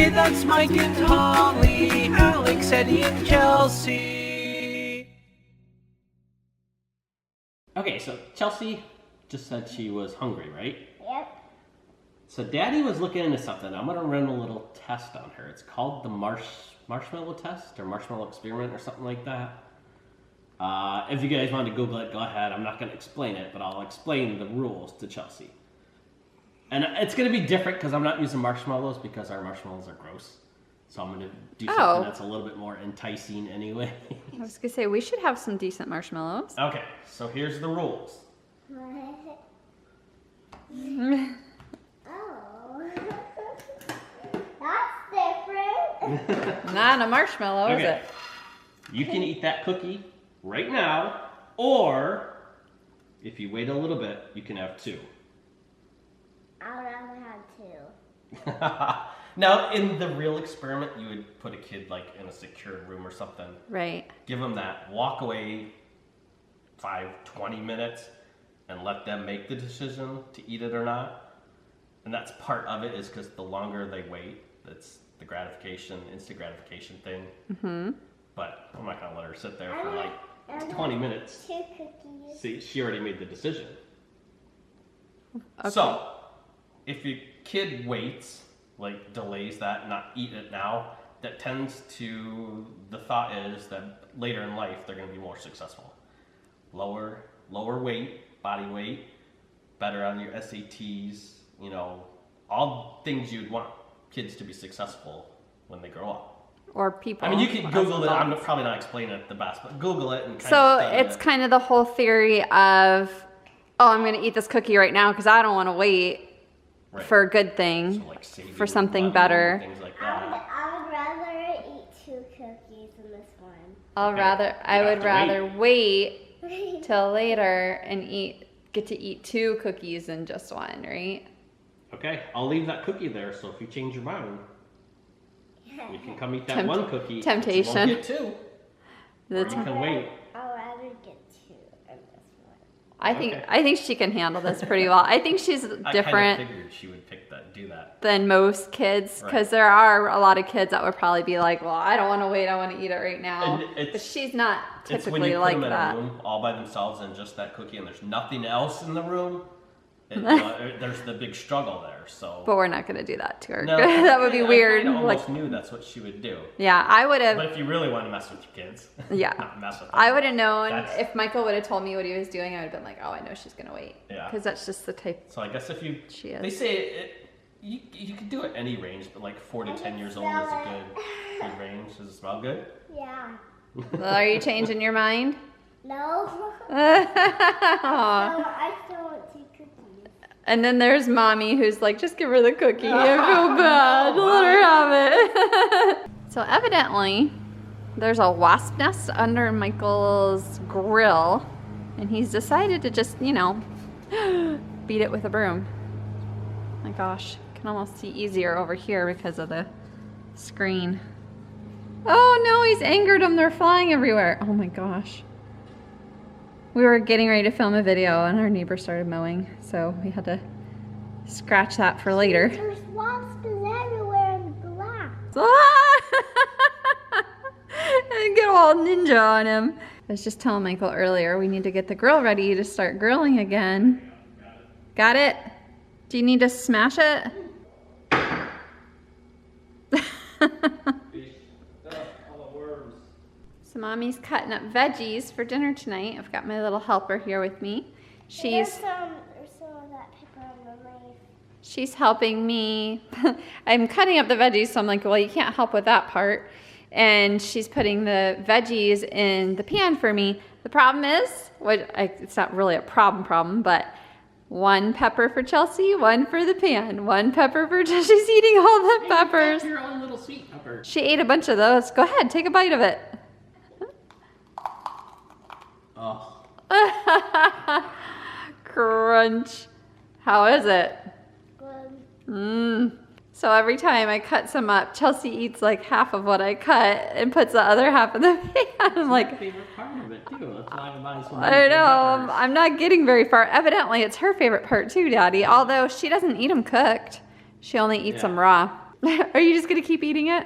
Hey, that's Mike and Holly, Alex, Eddie, and Chelsea. Okay, so Chelsea just said she was hungry, right? Yep. So Daddy was looking into something. I'm gonna run a little test on her. It's called the Marshmallow test or Marshmallow Experiment or something like that. If you guys want to Google it, go ahead. I'm not gonna explain it, but I'll explain the rules to Chelsea. And it's gonna be different because I'm not using marshmallows because our marshmallows are gross. So I'm gonna do something that's a little bit more enticing anyway. I was gonna say, we should have some decent marshmallows. Okay, so here's the rules. That's different. Not a marshmallow, is it? You can eat that cookie right now, or if you wait a little bit, you can have two. I'd rather have two. Now, in the real experiment, you would put a kid like in a secure room or something. Right. Give them that, walk away 5-20 minutes, and let them make the decision to eat it or not. And that's part of it, is because the longer they wait, that's the gratification, instant gratification thing. Mm-hmm. But I'm not gonna let her sit there for like 20 minutes. 2 cookies. See, she already made the decision. Okay. So, if your kid waits, like delays that, not eat it now, that tends to, the thought is that later in life they're going to be more successful. Lower weight, body weight, better on your SATs, you know, all things you'd want kids to be successful when they grow up. Or people. I mean, you can Google it. I'm probably not explaining it the best, but Google it and kind of So study it's it. kind of the whole theory of, oh, I'm going to eat this cookie right now because I don't want to wait for a good thing, So, like, saving for something money, better. Things like that. I would rather eat 2 cookies than this one. I would rather wait till later and get to eat 2 cookies than just one, right? Okay, I'll leave that cookie there, so if you change your mind, you can come eat that one cookie. Temptation. You won't get 2. Or you can wait. I'd rather get 2 than this one. I think she can handle this pretty well. I think she's I different kind of figured she would do that. than most kids, because there are a lot of kids that would probably be like, well, I don't want to wait, I want to eat it right now. But she's not It's when typically you put like them in that. a room all by themselves and just that cookie and there's nothing else in the room, there's the big struggle there. So, But we're not going to do that to her. no, That would be weird. I almost knew that's what she would do. Yeah, I would But have. if you really want to mess with your kids, Yeah. not mess with them. I would have known That's- if Michael would have told me what he was doing. I would have been like, oh, I know she's going to wait. Yeah. Because that's just the type. So I guess if you, She is. they say you can do it any range, but like 4 to 10 years old is a good range. Does it smell good? Yeah. Are you changing your mind? No. Aw. I still want 2 cookies. And then there's mommy who's like, just give her the cookie. I feel bad. Let her have it. So evidently, there's a wasp nest under Michael's grill. And he's decided to just, you know, beat it with a broom. My gosh, can almost see easier over here because of the screen. Oh no, he's angered them. They're flying everywhere. Oh my gosh. We were getting ready to film a video and our neighbor started mowing, so we had to scratch that for later. There's wasps everywhere in the glass. And get all ninja on him. I was just telling Michael earlier, we need to get the grill ready to start grilling again. Got it? Do you need to smash it? So mommy's cutting up veggies for dinner tonight. I've got my little helper here with me. There's some of that pepper on the knife. She's helping me. I'm cutting up the veggies, so I'm like, well, you can't help with that part. And she's putting the veggies in the pan for me. The problem is, it's not really a problem, but 1 pepper for Chelsea, 1 for the pan. 1 pepper for Chelsea. She's eating all the peppers. Your own little sweet pepper. She ate a bunch of those. Go ahead, take a bite of it. Oh. Crunch. How is it? Good. So every time I cut some up, Chelsea eats like half of what I cut and puts the other half in the pan. I'm like, my favorite part of it too. That's why I buy so I many know, peppers. I'm not getting very far. Evidently, it's her favorite part too, Daddy. Although she doesn't eat them cooked. She only eats them raw. Are you just gonna keep eating it?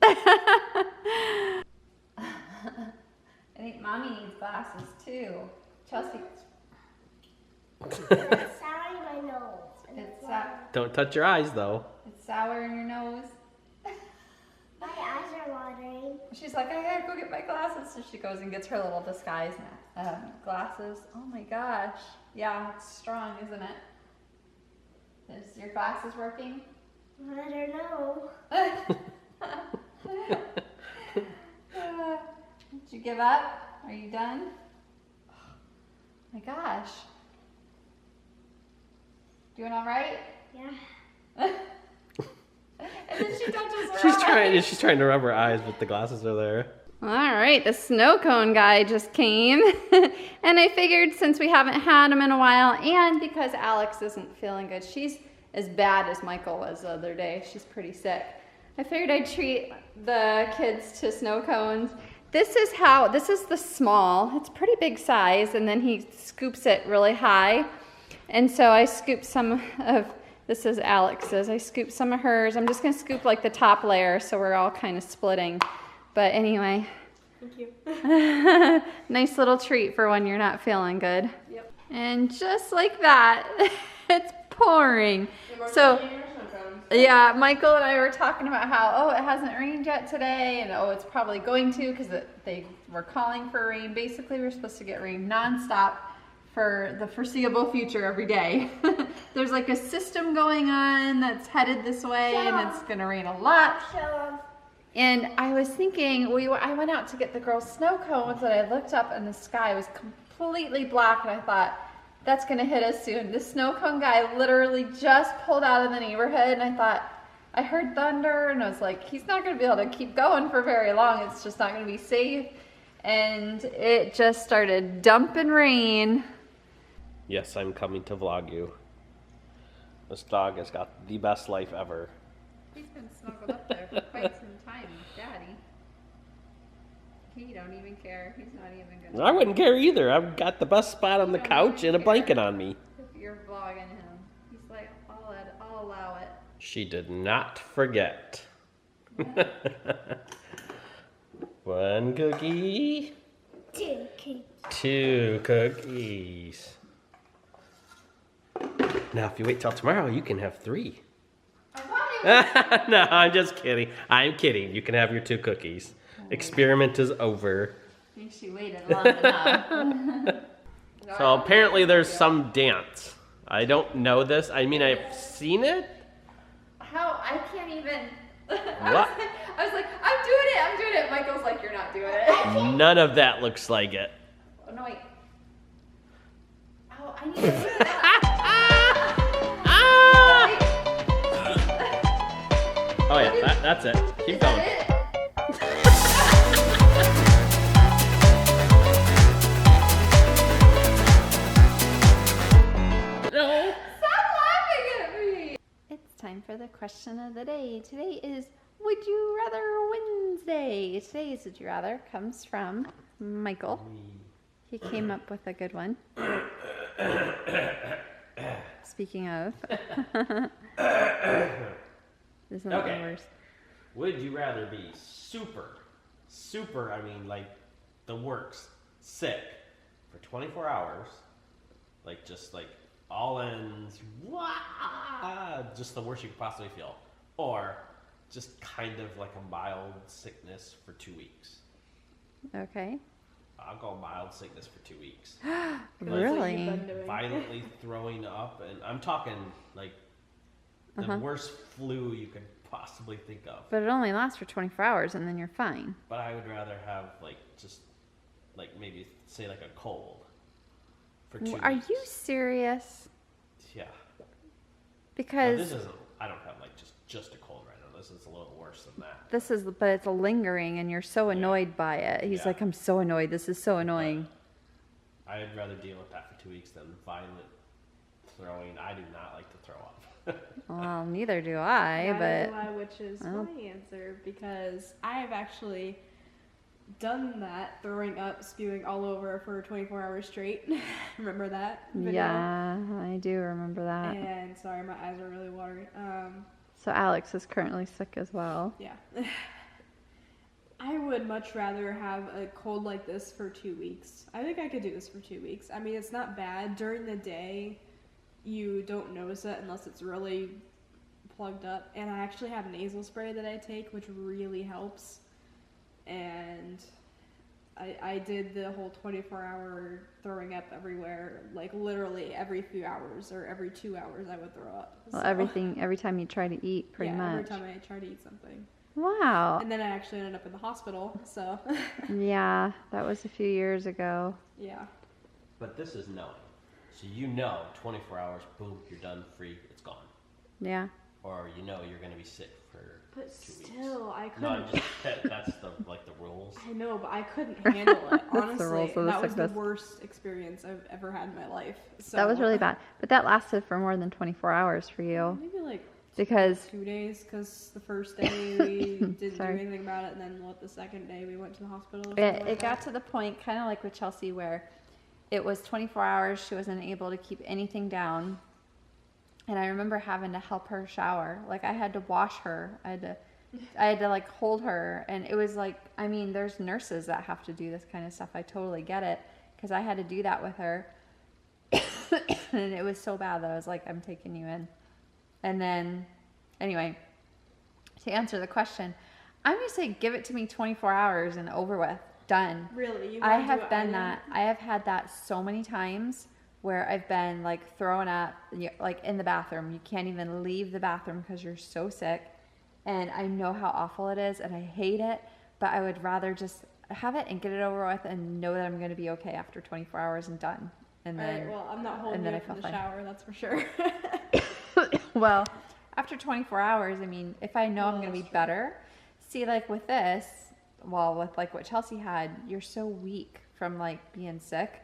I think Mommy needs glasses too. Chelsea. It's sour in my nose. It's sour. Don't touch your eyes though. It's sour in your nose. My eyes are watering. She's like, I gotta go get my glasses. So she goes and gets her little disguise glasses. Oh my gosh. Yeah, it's strong, isn't it? Is your glasses working? I don't know. Did you give up? Are you done? Oh my gosh. Doing all right? Yeah. And then she touches her She's eyes. trying to rub her eyes, but the glasses are there. All right, the snow cone guy just came. And I figured since we haven't had him in a while, and because Alex isn't feeling good, she's as bad as Michael was the other day. She's pretty sick. I figured I'd treat the kids to snow cones. This is the small. It's pretty big size, and then he scoops it really high. And so I scooped some of, this is Alex's. I scooped some of hers. I'm just gonna scoop like the top layer so we're all kind of splitting. But anyway. Thank you. Nice little treat for when you're not feeling good. Yep. And just like that, it's pouring. So, yeah, Michael and I were talking about how, it hasn't rained yet today, and it's probably going to because they were calling for rain. Basically, we're supposed to get rain nonstop for the foreseeable future every day. There's like a system going on that's headed this way, and it's gonna rain a lot. And I was thinking, I went out to get the girls' snow cones, and I looked up, and the sky was completely black, and I thought, that's gonna hit us soon. The snow cone guy literally just pulled out of the neighborhood, and I thought, I heard thunder, and I was like, he's not gonna be able to keep going for very long. It's just not gonna be safe. And it just started dumping rain. Yes, I'm coming to vlog you. This dog has got the best life ever. He's been snuggled up there for quite some time, Daddy. He don't even care. He's not even gonna. I wouldn't care either. I've got the best spot on the couch and a blanket on me. If you're vlogging him, he's like, I'll allow it. She did not forget. One cookie. 2 cookies. 2 cookies. Now, if you wait till tomorrow, you can have 3. No, I'm just kidding. I'm kidding. You can have your 2 cookies. Experiment is over. I think she waited long enough. So apparently there's some dance. I don't know this. I mean, I've seen it. How? I can't even. What? I was like, I'm doing it. Michael's like, you're not doing it. None of that looks like it. Oh, no, wait. Oh, I need to do that. Oh yeah, that's it. Keep Is going. that it? No. Stop laughing at me! It's time for the question of the day. Today is Would You Rather Wednesday. Today's Would You Rather comes from Michael. He came up with a good one. Speaking of. Isn't that the worst? Would you rather be super, I mean like the works, sick for 24 hours, like just like all ends, just the worst you could possibly feel, or just kind of like a mild sickness for 2 weeks? Okay. I'll go mild sickness for 2 weeks. Really? Violently throwing up, and I'm talking like the worst flu you could possibly think of. But it only lasts for 24 hours and then you're fine. But I would rather have like just like maybe say like a cold for 2 weeks. Are you serious? Yeah. Because Now, this isn't. I don't have like just a cold right now. This is a little worse than that. but it's a lingering and you're so annoyed by it. He's like, I'm so annoyed. This is so annoying. I'd rather deal with that for 2 weeks than violent throwing. I do not like to throw up. Well, neither do I, Neither but do I, which is my answer, because I have actually done that, throwing up, spewing all over for 24 hours straight. Remember that video? yeah, I do remember that. And sorry, my eyes are really watery. So Alex is currently sick as well. Yeah. I would much rather have a cold like this for 2 weeks. I think I could do this for 2 weeks. I mean, it's not bad. During the day, you don't notice it unless it's really plugged up. And I actually have nasal spray that I take, which really helps. And I did the whole 24-hour throwing up everywhere, like literally every few hours or every 2 hours I would throw up. Well, So, every time you try to eat, pretty much. every time I try to eat something. Wow. And then I actually ended up in the hospital, so. Yeah, that was a few years ago. Yeah. But this is knowing. So you know 24 hours, boom, you're done, free, it's gone. Yeah. Or you know you're going to be sick for But 2 weeks. still, I No, couldn't. that's the rules. I know, but I couldn't handle it. the Honestly, rules of the that was the sickness. worst experience I've ever had in my life. So, That was really bad. But that lasted for more than 24 hours for you. Maybe like Because 2 days, because the first day we didn't do Sorry. anything about it, and then the second day we went to the hospital. Or it something like got that. to the point, kind of like with Chelsea, where it was 24 hours. She wasn't able to keep anything down. And I remember having to help her shower. Like, I had to wash her. I had to like hold her. And it was like, I mean, there's nurses that have to do this kind of stuff. I totally get it. Because I had to do that with her. And it was so bad that I was like, I'm taking you in. And then, anyway, to answer the question, I'm going to say give it to me 24 hours and over with. Done. Really, you I wanna do have it been island? that. I have had that so many times where I've been like throwing up, like in the bathroom. You can't even leave the bathroom because you're so sick. And I know how awful it is and I hate it, but I would rather just have it and get it over with and know that I'm going to be okay after 24 hours and done. And All then, right, well, I'm not holding then you I up in felt the fine. shower, that's for sure. well, after 24 hours, I mean, if I know I'm Well, going to be that's true. better, see, like with this, well, with like what Chelsea had, you're so weak from like being sick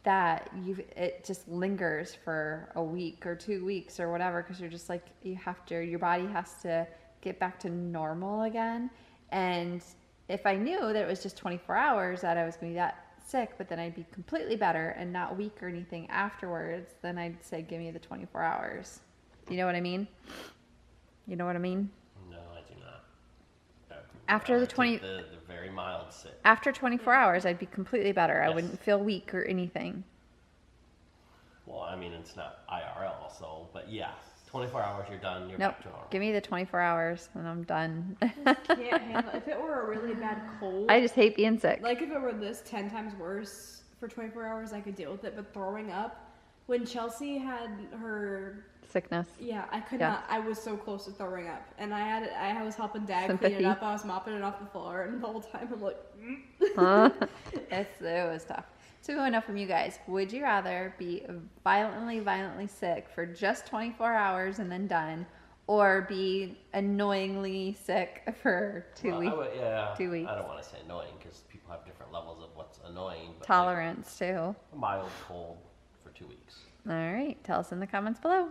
that it just lingers for a week or 2 weeks or whatever, because you're just like, your body has to get back to normal again. And if I knew that it was just 24 hours that I was going to be that sick, but then I'd be completely better and not weak or anything afterwards, then I'd say give me the 24 hours. You know what I mean? You know what I mean? No, I do not. After the I take 20 the very mild sick. After 24 hours, I'd be completely better. I Yes. wouldn't feel weak or anything. Well, I mean, it's not IRL, so, but yeah, 24 hours, you're done, you're Nope. back to normal. Give me the 24 hours and I'm done. Can't handle if it were a really bad cold. I just hate being sick. Like if it were this 10 times worse for 24 hours, I could deal with it. But throwing up, when Chelsea had her, Sickness. yeah, I could Yeah. not. I was so close to throwing up, and I was helping Dad clean Sympathy. it up. I was mopping it off the floor, and the whole time I'm like, Huh? It was tough. So we want to know from you guys, would you rather be violently sick for just 24 hours and then done, or be annoyingly sick for 2 Well, weeks? 2 weeks. I don't want to say annoying because people have different levels of what's annoying. But Tolerance too. Like a mild cold for 2 weeks. All right. Tell us in the comments below.